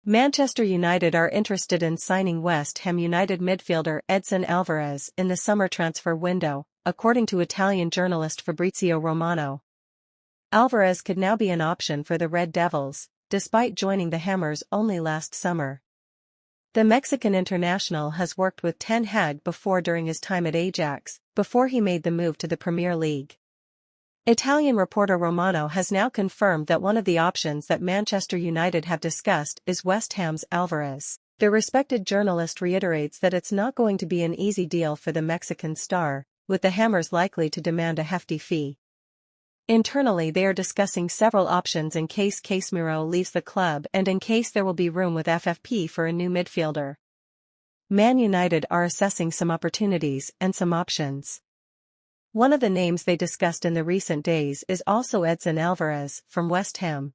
Manchester United are interested in signing West Ham United midfielder Edson Alvarez in the summer transfer window, according to Italian journalist Fabrizio Romano. Alvarez could now be an option for the Red Devils, despite joining the Hammers only last summer. The Mexican international has worked with Ten Hag before during his time at Ajax, before he made the move to the Premier League. Italian reporter Romano has now confirmed that one of the options that Manchester United have discussed is West Ham's Alvarez. The respected journalist reiterates that it's not going to be an easy deal for the Mexican star, with the Hammers likely to demand a hefty fee. Internally they are discussing several options in case Casemiro leaves the club and in case there will be room with FFP for a new midfielder. Man United are assessing some opportunities and some options. One of the names they discussed in the recent days is also Edson Alvarez from West Ham.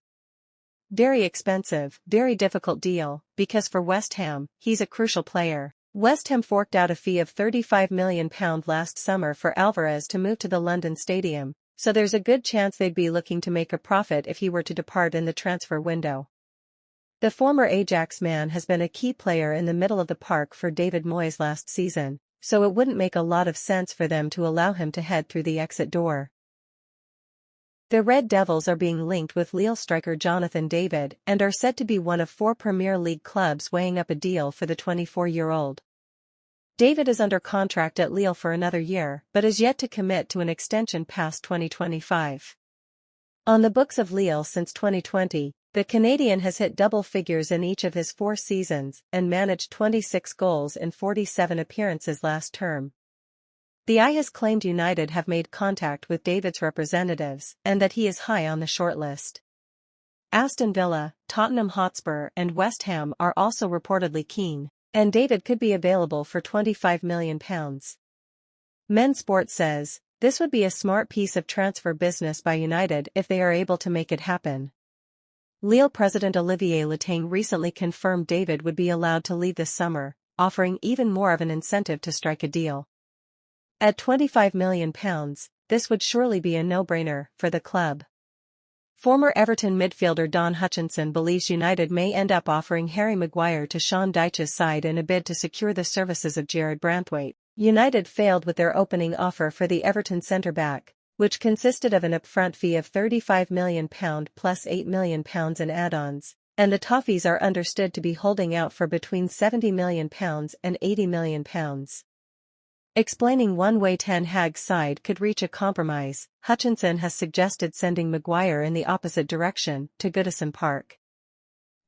Very expensive, very difficult deal, because for West Ham, he's a crucial player. West Ham forked out a fee of £35 million last summer for Alvarez to move to the London Stadium, so there's a good chance they'd be looking to make a profit if he were to depart in the transfer window. The former Ajax man has been a key player in the middle of the park for David Moyes last season, so it wouldn't make a lot of sense for them to allow him to head through the exit door. The Red Devils are being linked with Lille striker Jonathan David and are said to be one of 4 Premier League clubs weighing up a deal for the 24-year-old. David is under contract at Lille for another year but is yet to commit to an extension past 2025. On the books of Lille since 2020, the Canadian has hit double figures in each of his 4 seasons and managed 26 goals in 47 appearances last term. The Eye has claimed United have made contact with David's representatives and that he is high on the shortlist. Aston Villa, Tottenham Hotspur and West Ham are also reportedly keen, and David could be available for £25 million. Men Sport says, this would be a smart piece of transfer business by United if they are able to make it happen. Lille president Olivier Letain recently confirmed David would be allowed to leave this summer, offering even more of an incentive to strike a deal. At £25 million, this would surely be a no-brainer for the club. Former Everton midfielder Don Hutchinson believes United may end up offering Harry Maguire to Sean Dyche's side in a bid to secure the services of Jarrad Branthwaite. United failed with their opening offer for the Everton centre-back, which consisted of an upfront fee of £35 million plus £8 million in add-ons, and the Toffees are understood to be holding out for between £70 million and £80 million. Explaining one way Ten Hag's side could reach a compromise, Hutchinson has suggested sending Maguire in the opposite direction, to Goodison Park.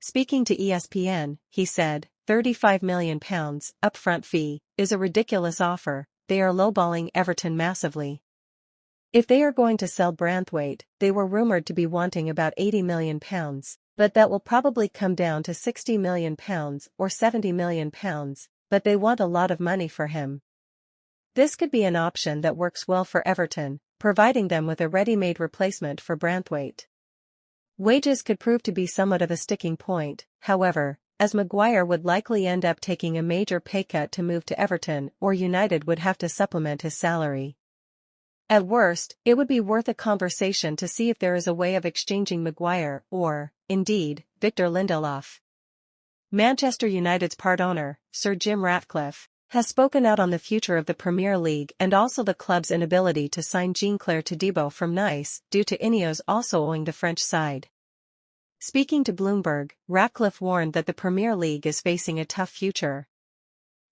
Speaking to ESPN, he said, £35 million, upfront fee, is a ridiculous offer, they are lowballing Everton massively. If they are going to sell Branthwaite, they were rumoured to be wanting about £80 million, but that will probably come down to £60 million or £70 million, but they want a lot of money for him. This could be an option that works well for Everton, providing them with a ready-made replacement for Branthwaite. Wages could prove to be somewhat of a sticking point, however, as Maguire would likely end up taking a major pay cut to move to Everton or United would have to supplement his salary. At worst, it would be worth a conversation to see if there is a way of exchanging Maguire or, indeed, Victor Lindelof. Manchester United's part owner, Sir Jim Ratcliffe, has spoken out on the future of the Premier League and also the club's inability to sign Jean-Claire Todibo from Nice due to Ineos also owing the French side. Speaking to Bloomberg, Ratcliffe warned that the Premier League is facing a tough future.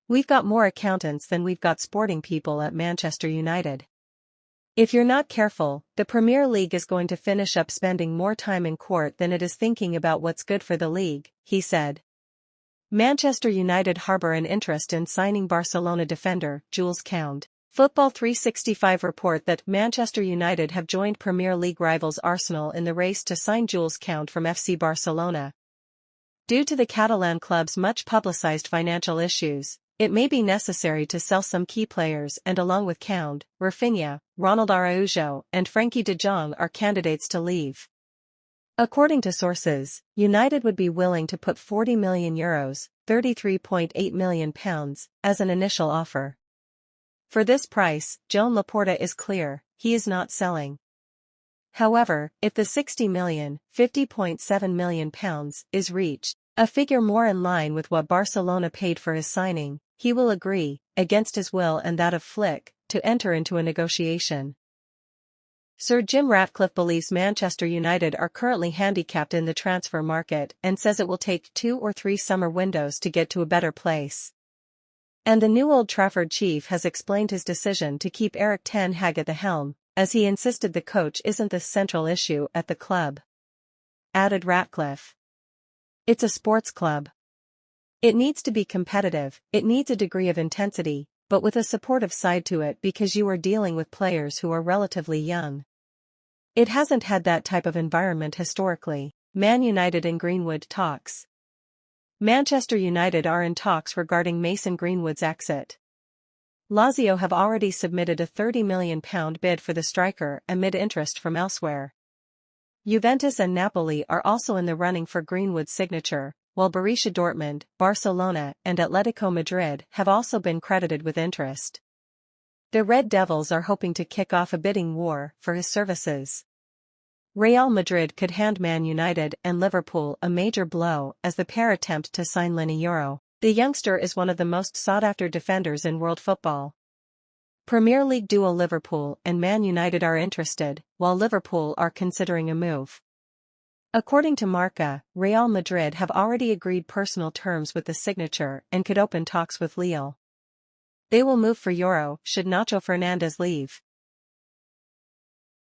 We've got more accountants than we've got sporting people at Manchester United. If you're not careful, the Premier League is going to finish up spending more time in court than it is thinking about what's good for the league, he said. Manchester United harbour an interest in signing Barcelona defender Jules Koundé. Football 365 report that Manchester United have joined Premier League rivals Arsenal in the race to sign Jules Koundé from FC Barcelona. Due to the Catalan club's much publicised financial issues, it may be necessary to sell some key players and along with Koundé, Rafinha, Ronald Araujo and Frenkie de Jong are candidates to leave. According to sources, United would be willing to put €40 million, £33.8 million, as an initial offer. For this price, Joan Laporta is clear, he is not selling. However, if the £60 million, £50.7 million, is reached, A figure more in line with what Barcelona paid for his signing, he will agree, against his will and that of Flick, to enter into a negotiation. Sir Jim Ratcliffe believes Manchester United are currently handicapped in the transfer market and says it will take 2 or 3 summer windows to get to a better place. And the new Old Trafford chief has explained his decision to keep Erik ten Hag at the helm, as he insisted the coach isn't the central issue at the club. Added Ratcliffe. It's a sports club. It needs to be competitive, it needs a degree of intensity, but with a supportive side to it because you are dealing with players who are relatively young. It hasn't had that type of environment historically. Man United and Greenwood talks. Manchester United are in talks regarding Mason Greenwood's exit. Lazio have already submitted a £30 million bid for the striker amid interest from elsewhere. Juventus and Napoli are also in the running for Greenwood's signature, while Borussia Dortmund, Barcelona, and Atletico Madrid have also been credited with interest. The Red Devils are hoping to kick off a bidding war for his services. Real Madrid could hand Man United and Liverpool a major blow as the pair attempt to sign Liniero. The youngster is one of the most sought-after defenders in world football. Premier League duo Liverpool and Man United are interested, while Liverpool are considering a move. According to Marca, Real Madrid have already agreed personal terms with the signature and could open talks with Lille. They will move for Euro should Nacho Fernandez leave.